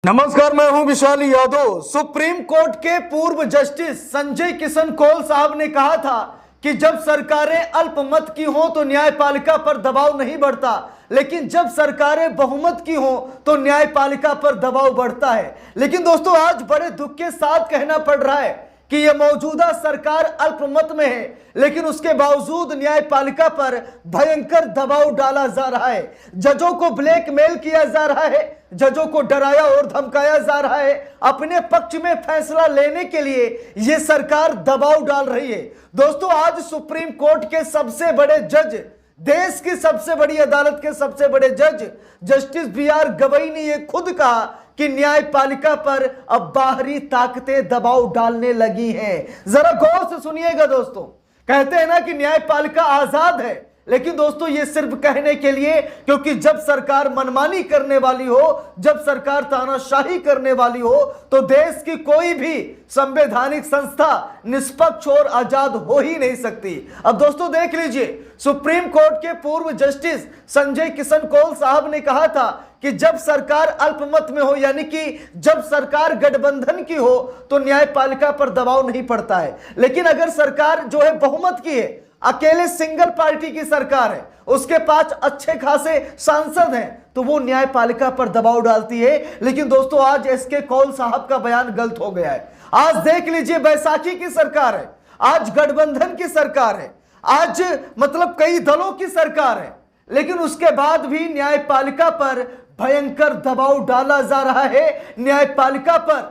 नमस्कार, मैं हूं विशाल यादव। सुप्रीम कोर्ट के पूर्व जस्टिस संजय किशन कौल साहब ने कहा था कि जब सरकारें अल्पमत की हों तो न्यायपालिका पर दबाव नहीं बढ़ता, लेकिन जब सरकारें बहुमत की हों तो न्यायपालिका पर दबाव बढ़ता है। लेकिन दोस्तों, आज बड़े दुख के साथ कहना पड़ रहा है कि यह मौजूदा सरकार अल्पमत में है, लेकिन उसके बावजूद न्यायपालिका पर भयंकर दबाव डाला जा रहा है। जजों को ब्लैकमेल किया जा रहा है, जजों को डराया और धमकाया जा रहा है। अपने पक्ष में फैसला लेने के लिए यह सरकार दबाव डाल रही है। दोस्तों, आज सुप्रीम कोर्ट के सबसे बड़े जज, देश की सबसे बड़ी अदालत के सबसे बड़े जज जस्टिस बी.आर. गवई ने यह खुद कहा कि न्यायपालिका पर अब बाहरी ताकतें दबाव डालने लगी हैं। जरा गौर से सुनिएगा दोस्तों। कहते हैं ना कि न्यायपालिका आजाद है, लेकिन दोस्तों ये सिर्फ कहने के लिए, क्योंकि जब सरकार मनमानी करने वाली हो, जब सरकार तानाशाही करने वाली हो, तो देश की कोई भी संवैधानिक संस्था निष्पक्ष और आजाद हो ही नहीं सकती। अब दोस्तों देख लीजिए, सुप्रीम कोर्ट के पूर्व जस्टिस संजय किशन कौल साहब ने कहा था कि जब सरकार अल्पमत में हो, यानी कि जब सरकार गठबंधन की हो, तो न्यायपालिका पर दबाव नहीं पड़ता है। लेकिन अगर सरकार जो है बहुमत की है, अकेले सिंगल पार्टी की सरकार है, उसके पास अच्छे खासे सांसद हैं, तो वो न्यायपालिका पर दबाव डालती है। लेकिन दोस्तों, आज एस.के. कौल साहब का बयान गलत हो गया है। आज देख लीजिए, बैसाखी की सरकार है, आज गठबंधन की सरकार है, आज मतलब कई दलों की सरकार है, लेकिन उसके बाद भी न्यायपालिका पर भयंकर दबाव डाला जा रहा है। न्यायपालिका पर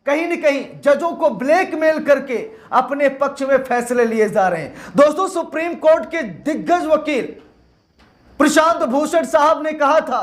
कहीं न कहीं जजों को ब्लैकमेल करके अपने पक्ष में फैसले लिए जा रहे हैं। दोस्तों, सुप्रीम कोर्ट के दिग्गज वकील प्रशांत भूषण साहब ने कहा था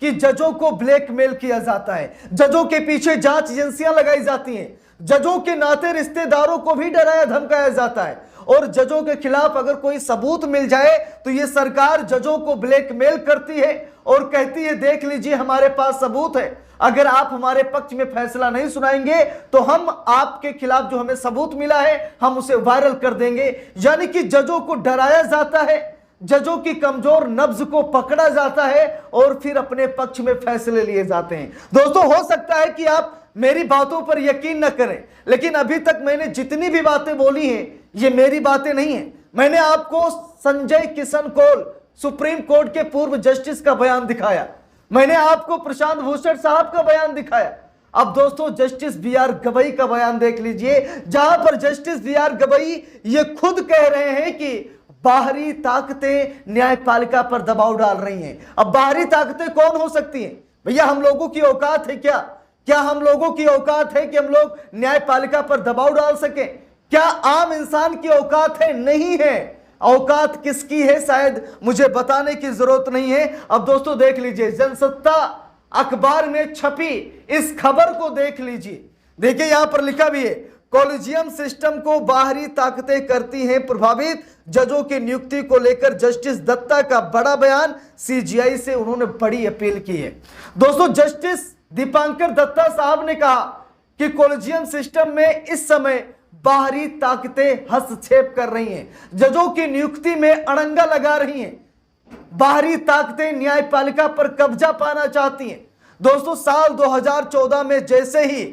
कि जजों को ब्लैकमेल किया जाता है, जजों के पीछे जांच एजेंसियां लगाई जाती हैं, जजों के नाते रिश्तेदारों को भी डराया धमकाया जाता है, और जजों के खिलाफ अगर कोई सबूत मिल जाए तो यह सरकार जजों को ब्लैकमेल करती है और कहती है, देख लीजिए हमारे पास सबूत है, अगर आप हमारे पक्ष में फैसला नहीं सुनाएंगे तो हम आपके खिलाफ जो हमें सबूत मिला है हम उसे वायरल कर देंगे। यानी कि जजों को डराया जाता है, जजों की कमजोर नब्ज को पकड़ा जाता है और फिर अपने पक्ष में फैसले लिए जाते हैं। दोस्तों, हो सकता है कि आप मेरी बातों पर यकीन न करें, लेकिन अभी तक मैंने जितनी भी बातें बोली हैं ये मेरी बातें नहीं है। मैंने आपको संजय किशन कौल सुप्रीम कोर्ट के पूर्व जस्टिस का बयान दिखाया, मैंने आपको प्रशांत भूषण साहब का बयान दिखाया। अब दोस्तों, जस्टिस बी.आर. गवई का बयान देख लीजिए, जहां पर जस्टिस बी.आर. गवई ये खुद कह रहे हैं कि बाहरी ताकतें न्यायपालिका पर दबाव डाल रही हैं। अब बाहरी ताकतें कौन हो सकती हैं? भैया, हम लोगों की औकात है क्या हम लोगों की औकात है कि हम लोग न्यायपालिका पर दबाव डाल सकें? क्या आम इंसान की औकात है? नहीं है। औकात किसकी है शायद मुझे बताने की जरूरत नहीं है। अब दोस्तों देख लीजिए, जनसत्ता अखबार में छपी इस खबर को देख लीजिए। देखिए, यहां पर लिखा भी है, कॉलेजियम सिस्टम को बाहरी ताकतें करती हैं प्रभावित, जजों की नियुक्ति को लेकर जस्टिस दत्ता का बड़ा बयान, सीजीआई से उन्होंने बड़ी अपील की है। दोस्तों, जस्टिस दीपांकर दत्ता साहब ने कहा कि कॉलेजियम सिस्टम में इस समय बाहरी ताकतें हस्तक्षेप कर रही हैं, जजों की नियुक्ति में अड़ंगा लगा रही हैं, बाहरी ताकतें न्यायपालिका पर कब्जा पाना चाहती हैं। दोस्तों, साल 2014 में जैसे ही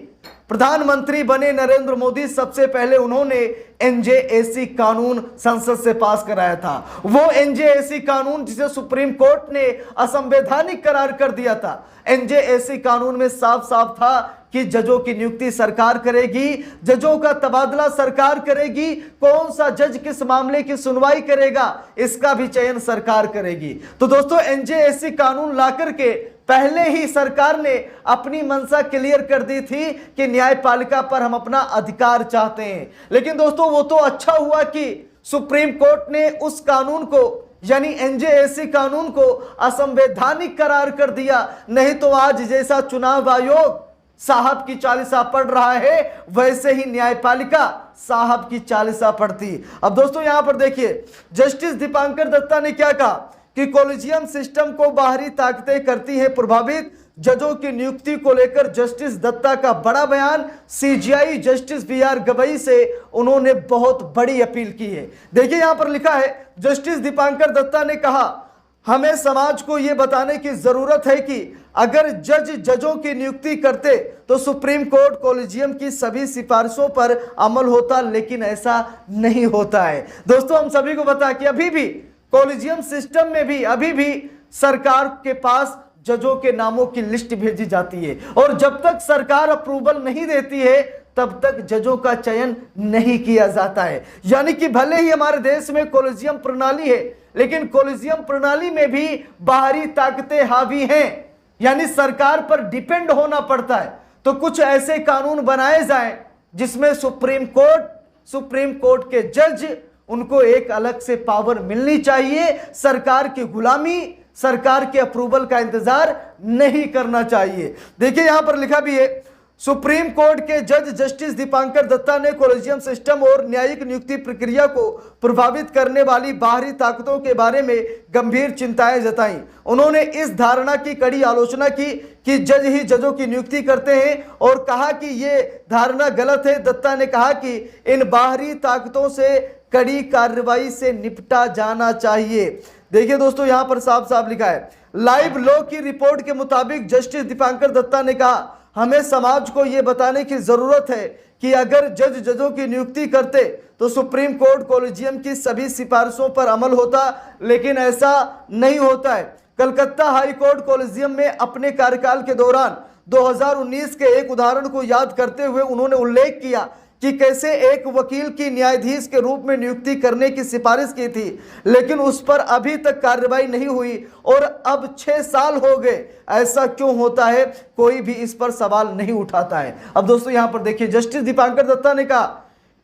प्रधानमंत्री बने नरेंद्र मोदी, सबसे पहले उन्होंने एनजेएसी कानून संसद से पास कराया था। वो एनजेएसी कानून जिसे सुप्रीम कोर्ट ने असंवैधानिक करार कर दिया था। एनजेएसी कानून में साफ साफ था कि जजों की नियुक्ति सरकार करेगी, जजों का तबादला सरकार करेगी, कौन सा जज किस मामले की सुनवाई करेगा इसका भी चयन सरकार करेगी। तो दोस्तों, एनजेएसी कानून लाकर के पहले ही सरकार ने अपनी मंशा क्लियर कर दी थी कि न्यायपालिका पर हम अपना अधिकार चाहते हैं। लेकिन दोस्तों, वो तो अच्छा हुआ कि सुप्रीम कोर्ट ने उस कानून को, यानी एनजेएसी कानून को असंवैधानिक करार कर दिया, नहीं तो आज जैसा चुनाव आयोग साहब की चालीसा पढ़ रहा है, वैसे ही न्यायपालिका साहब की चालीसा पढ़ती। अब दोस्तों, यहां पर देखिए, जस्टिस दीपांकर दत्ता ने क्या कहा कि कॉलेजियम सिस्टम को बाहरी ताकतें करती हैं प्रभावित, जजों की नियुक्ति को लेकर जस्टिस दत्ता का बड़ा बयान, सीजीआई जस्टिस बी.आर. गवई से उन्होंने बहुत बड़ी अपील की है। देखिए, यहां पर लिखा है, जस्टिस दीपांकर दत्ता ने कहा हमें समाज को यह बताने की जरूरत है कि अगर जजों की नियुक्ति करते तो सुप्रीम कोर्ट कॉलेजियम की सभी सिफारिशों पर अमल होता, लेकिन ऐसा नहीं होता है। दोस्तों, हम सभी को पता है कि अभी भी कॉलेजियम सिस्टम में भी अभी भी सरकार के पास जजों के नामों की लिस्ट भेजी जाती है, और जब तक सरकार अप्रूवल नहीं देती है तब तक जजों का चयन नहीं किया जाता है। यानी कि भले ही हमारे देश में कॉलेजियम प्रणाली है, लेकिन कॉलेजियम प्रणाली में भी बाहरी ताकतें हावी हैं, यानी सरकार पर डिपेंड होना पड़ता है। तो कुछ ऐसे कानून बनाए जाएं जिसमें सुप्रीम कोर्ट के जज, उनको एक अलग से पावर मिलनी चाहिए। सरकार की गुलामी, सरकार के अप्रूवल का इंतजार नहीं करना चाहिए। देखिए यहां पर लिखा भी है, सुप्रीम कोर्ट के जज जस्टिस दीपांकर दत्ता ने कॉलेजियम सिस्टम और न्यायिक नियुक्ति प्रक्रिया को प्रभावित करने वाली बाहरी ताकतों के बारे में गंभीर चिंताएं जताई। उन्होंने इस धारणा की कड़ी आलोचना की कि जज ही जजों की नियुक्ति करते हैं और कहा कि ये धारणा गलत है। दत्ता ने कहा कि इन बाहरी ताकतों से कड़ी कार्रवाई से निपटा जाना चाहिए। देखिए दोस्तों, यहां पर साफ साफ लिखा है, लाइव लॉ की रिपोर्ट के मुताबिक जस्टिस दीपांकर दत्ता ने कहा, हमें समाज को यह बताने की जरूरत है कि अगर जजों की नियुक्ति करते तो सुप्रीम कोर्ट कॉलेजियम की सभी सिफारिशों पर अमल होता, लेकिन ऐसा नहीं होता है। कलकत्ता हाई कोर्ट कॉलेजियम में अपने कार्यकाल के दौरान 2019 के एक उदाहरण को याद करते हुए उन्होंने उल्लेख किया कि कैसे एक वकील की न्यायाधीश के रूप में नियुक्ति करने की सिफारिश की थी, लेकिन उस पर अभी तक कार्रवाई नहीं हुई और अब 6 साल हो गए। ऐसा क्यों होता है? कोई भी इस पर सवाल नहीं उठाता है। अब दोस्तों यहां पर देखिए, जस्टिस दीपांकर दत्ता ने कहा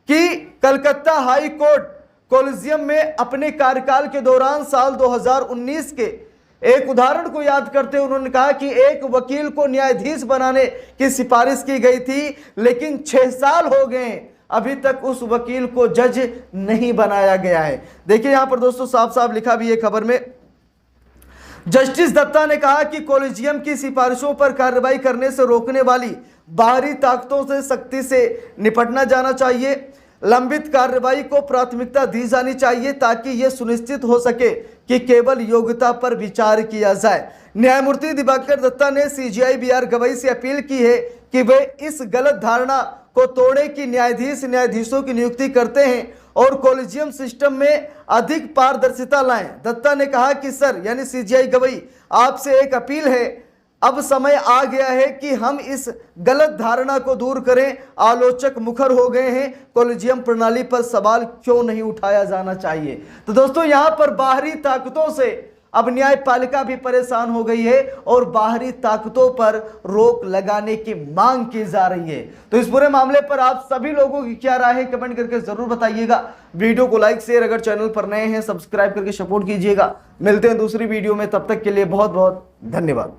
कि कलकत्ता हाई कोर्ट कॉलेजियम में अपने कार्यकाल के दौरान साल 2019 के एक उदाहरण को याद करते हुए उन्होंने कहा कि एक वकील को न्यायाधीश बनाने की सिफारिश की गई थी, लेकिन 6 साल हो गए, अभी तक उस वकील को जज नहीं बनाया गया है। देखिए यहां पर दोस्तों साफ साफ लिखा भी है खबर में, जस्टिस दत्ता ने कहा कि कॉलेजियम की सिफारिशों पर कार्रवाई करने से रोकने वाली बाहरी ताकतों से सख्ती से निपटना जाना चाहिए। लंबित कार्रवाई को प्राथमिकता दी जानी चाहिए ताकि यह सुनिश्चित हो सके कि केवल योग्यता पर विचार किया जाए। न्यायमूर्ति दिवाकर दत्ता ने सीजेआई बीआर गवई से अपील की है कि वे इस गलत धारणा को तोड़े कि न्यायाधीशों की नियुक्ति करते हैं और कॉलेजियम सिस्टम में अधिक पारदर्शिता लाएं। दत्ता ने कहा कि सर, यानी सीजेआई गवई, आपसे एक अपील है, अब समय आ गया है कि हम इस गलत धारणा को दूर करें। आलोचक मुखर हो गए हैं, कॉलेजियम प्रणाली पर सवाल क्यों नहीं उठाया जाना चाहिए। तो दोस्तों यहां पर बाहरी ताकतों से अब न्यायपालिका भी परेशान हो गई है और बाहरी ताकतों पर रोक लगाने की मांग की जा रही है। तो इस पूरे मामले पर आप सभी लोगों की क्या राय है, कमेंट करके जरूर बताइएगा। वीडियो को लाइक शेयर, अगर चैनल पर नए हैं सब्सक्राइब करके सपोर्ट कीजिएगा। मिलते हैं दूसरी वीडियो में, तब तक के लिए बहुत बहुत धन्यवाद।